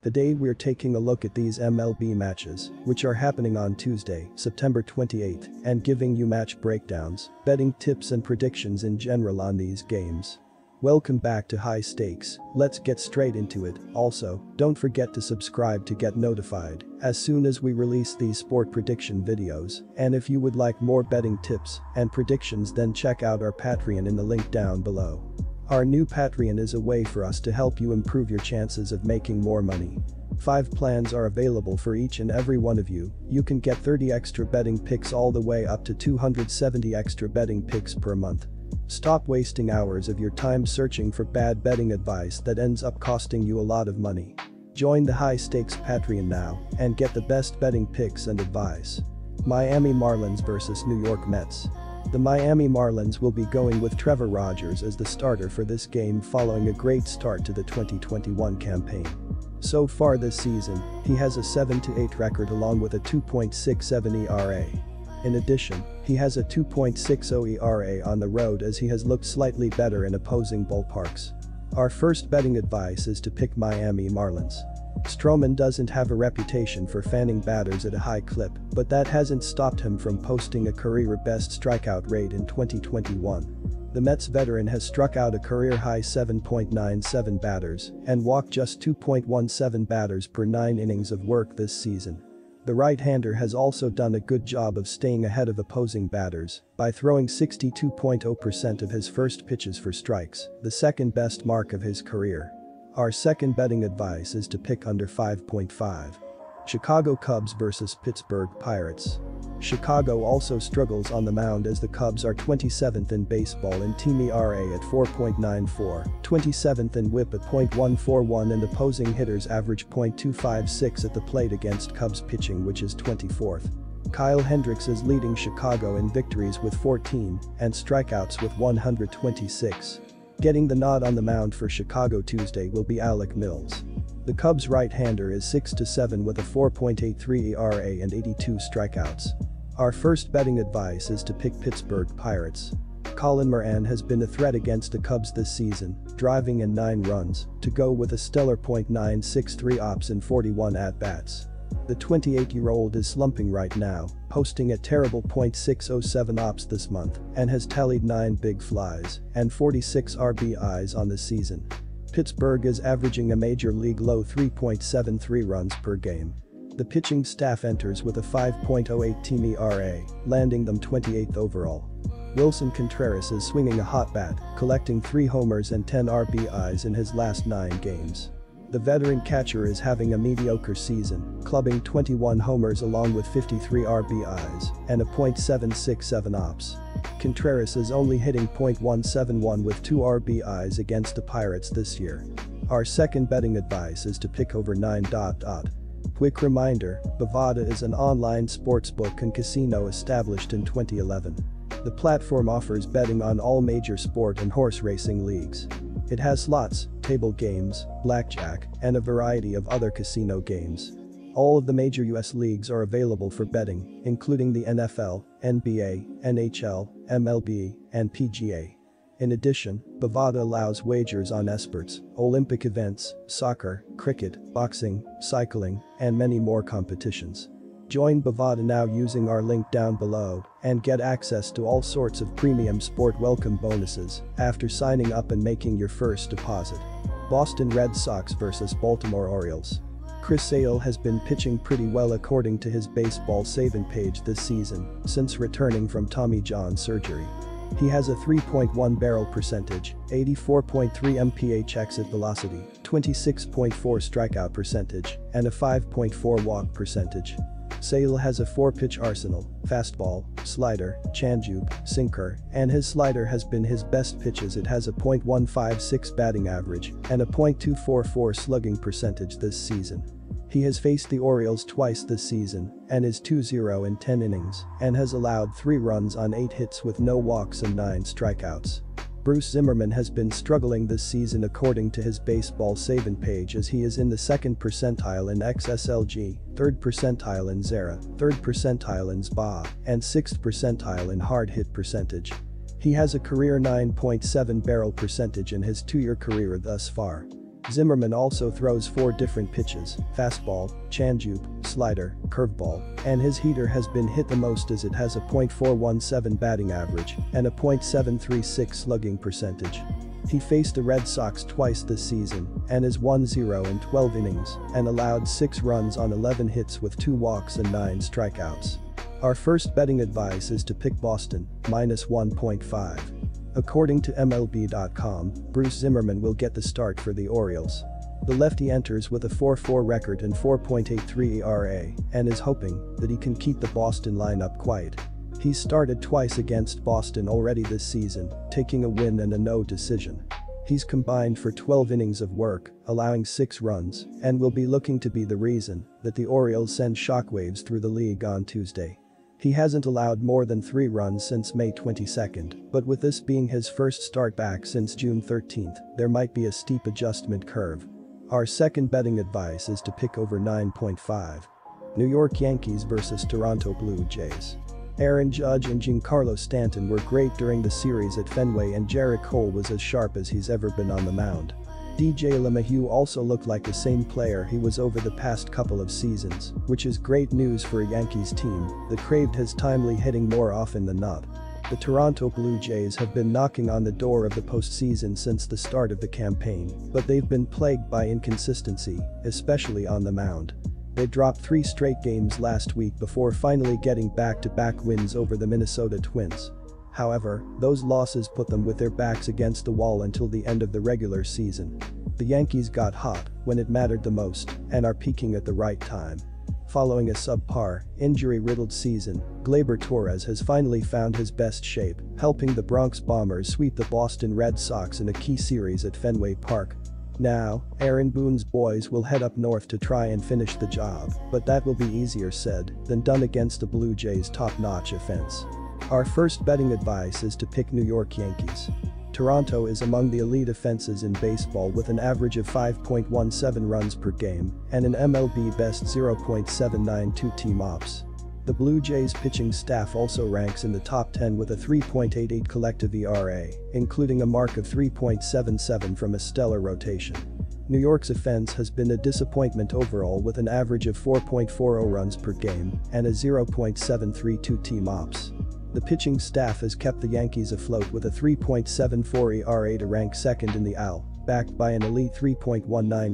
Today we're taking a look at these MLB matches, which are happening on Tuesday, September 28th, and giving you match breakdowns, betting tips and predictions in general on these games. Welcome back to High Stakes, let's get straight into it. Also, don't forget to subscribe to get notified as soon as we release these sport prediction videos, and if you would like more betting tips and predictions, then check out our Patreon in the link down below. Our new Patreon is a way for us to help you improve your chances of making more money. 5 plans are available for each and every one of you. You can get 30 extra betting picks all the way up to 270 extra betting picks per month. Stop wasting hours of your time searching for bad betting advice that ends up costing you a lot of money. Join the High Stakes Patreon now and get the best betting picks and advice. Miami Marlins vs New York Mets. The Miami Marlins will be going with Trevor Rogers as the starter for this game following a great start to the 2021 campaign. So far this season, he has a 7-8 record along with a 2.67 ERA. In addition, he has a 2.60 ERA on the road as he has looked slightly better in opposing ballparks. Our first betting advice is to pick Miami Marlins. Stroman doesn't have a reputation for fanning batters at a high clip, but that hasn't stopped him from posting a career-best strikeout rate in 2021. The Mets veteran has struck out a career-high 7.97 batters and walked just 2.17 batters per 9 innings of work this season. The right-hander has also done a good job of staying ahead of opposing batters by throwing 62.0% of his first pitches for strikes, the second best mark of his career. Our second betting advice is to pick under 5.5. Chicago Cubs vs Pittsburgh Pirates. Chicago also struggles on the mound as the Cubs are 27th in baseball in team ERA at 4.94, 27th in WHIP at .141, and opposing hitters average .256 at the plate against Cubs pitching, which is 24th. Kyle Hendricks is leading Chicago in victories with 14 and strikeouts with 126. Getting the nod on the mound for Chicago Tuesday will be Alec Mills. The Cubs' right-hander is 6-7 with a 4.83 ERA and 82 strikeouts. Our first betting advice is to pick Pittsburgh Pirates. Colin Moran has been a threat against the Cubs this season, driving in 9 runs to go with a stellar .963 ops in 41 at-bats. The 28-year-old is slumping right now, posting a terrible .607 ops this month and has tallied 9 big flies and 46 RBIs on the season. Pittsburgh is averaging a major league low 3.73 runs per game. The pitching staff enters with a 5.08 team ERA, landing them 28th overall. Wilson Contreras is swinging a hot bat, collecting 3 homers and 10 RBIs in his last 9 games. The veteran catcher is having a mediocre season, clubbing 21 homers along with 53 RBIs and a .767 ops. Contreras is only hitting .171 with 2 RBIs against the Pirates this year. Our second betting advice is to pick over 9. Quick reminder, Bovada is an online sportsbook and casino established in 2011. The platform offers betting on all major sport and horse racing leagues. It has slots, table games, blackjack, and a variety of other casino games. All of the major US leagues are available for betting, including the NFL, NBA, NHL, MLB, and PGA. In addition, Bovada allows wagers on esports, Olympic events, soccer, cricket, boxing, cycling, and many more competitions. Join Bovada now using our link down below and get access to all sorts of premium sport welcome bonuses after signing up and making your first deposit. Boston Red Sox vs Baltimore Orioles. Chris Sale has been pitching pretty well according to his baseball saving page this season since returning from Tommy John surgery. He has a 3.1 barrel percentage, 84.3 mph exit velocity, 26.4 strikeout percentage, and a 5.4 walk percentage. Sale has a 4-pitch arsenal: fastball, slider, changeup, sinker, and his slider has been his best pitches. It has a .156 batting average and a .244 slugging percentage this season. He has faced the Orioles twice this season and is 2-0 in 10 innings and has allowed 3 runs on 8 hits with no walks and 9 strikeouts. Bruce Zimmerman has been struggling this season according to his baseball saving page, as he is in the 2nd percentile in XSLG, 3rd percentile in ZERA, 3rd percentile in SBA, and 6th percentile in hard hit percentage. He has a career 9.7 barrel percentage in his 2-year career thus far. Zimmerman also throws 4 different pitches: fastball, changeup, slider, curveball, and his heater has been hit the most as it has a .417 batting average and a .736 slugging percentage. He faced the Red Sox twice this season and has won 0 in 12 innings and allowed 6 runs on 11 hits with 2 walks and 9 strikeouts. Our first betting advice is to pick Boston, -1.5. According to MLB.com, Bruce Zimmerman will get the start for the Orioles. The lefty enters with a 4.4 record and 4.83 ERA and is hoping that he can keep the Boston lineup quiet. He's started twice against Boston already this season, taking a win and a no decision. He's combined for 12 innings of work, allowing 6 runs, and will be looking to be the reason that the Orioles send shockwaves through the league on Tuesday. He hasn't allowed more than 3 runs since May 22, but with this being his first start back since June 13, there might be a steep adjustment curve. Our second betting advice is to pick over 9.5. New York Yankees vs Toronto Blue Jays. Aaron Judge and Giancarlo Stanton were great during the series at Fenway, and Jarrett Cole was as sharp as he's ever been on the mound. DJ LeMahieu also looked like the same player he was over the past couple of seasons, which is great news for a Yankees team that craved his timely hitting more often than not. The Toronto Blue Jays have been knocking on the door of the postseason since the start of the campaign, but they've been plagued by inconsistency, especially on the mound. They dropped 3 straight games last week before finally getting back-to-back wins over the Minnesota Twins. However, those losses put them with their backs against the wall until the end of the regular season. The Yankees got hot when it mattered the most and are peaking at the right time. Following a subpar, injury-riddled season, Gleyber Torres has finally found his best shape, helping the Bronx Bombers sweep the Boston Red Sox in a key series at Fenway Park. Now, Aaron Boone's boys will head up north to try and finish the job, but that will be easier said than done against the Blue Jays' top-notch offense. Our first betting advice is to pick New York Yankees. Toronto is among the elite offenses in baseball with an average of 5.17 runs per game and an MLB best 0.792 team ops. The Blue Jays pitching staff also ranks in the top 10 with a 3.88 collective ERA, including a mark of 3.77 from a stellar rotation. New York's offense has been a disappointment overall with an average of 4.40 runs per game and a 0.732 team ops. The pitching staff has kept the Yankees afloat with a 3.74 ERA to rank second in the AL, backed by an elite 3.19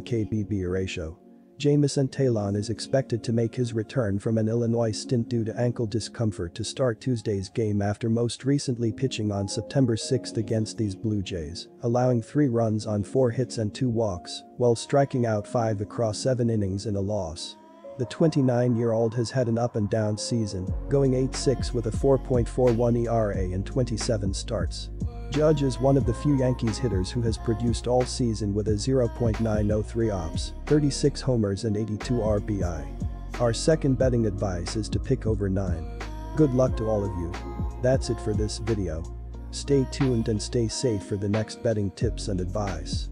KBB ratio. Jamison Talon is expected to make his return from an Illinois stint due to ankle discomfort to start Tuesday's game after most recently pitching on September 6 against these Blue Jays, allowing 3 runs on 4 hits and 2 walks, while striking out 5 across 7 innings in a loss. The 29-year-old has had an up-and-down season, going 8-6 with a 4.41 ERA in 27 starts. Judge is one of the few Yankees hitters who has produced all season with a 0.903 ops, 36 homers and 82 RBI. Our second betting advice is to pick over 9. Good luck to all of you. That's it for this video. Stay tuned and stay safe for the next betting tips and advice.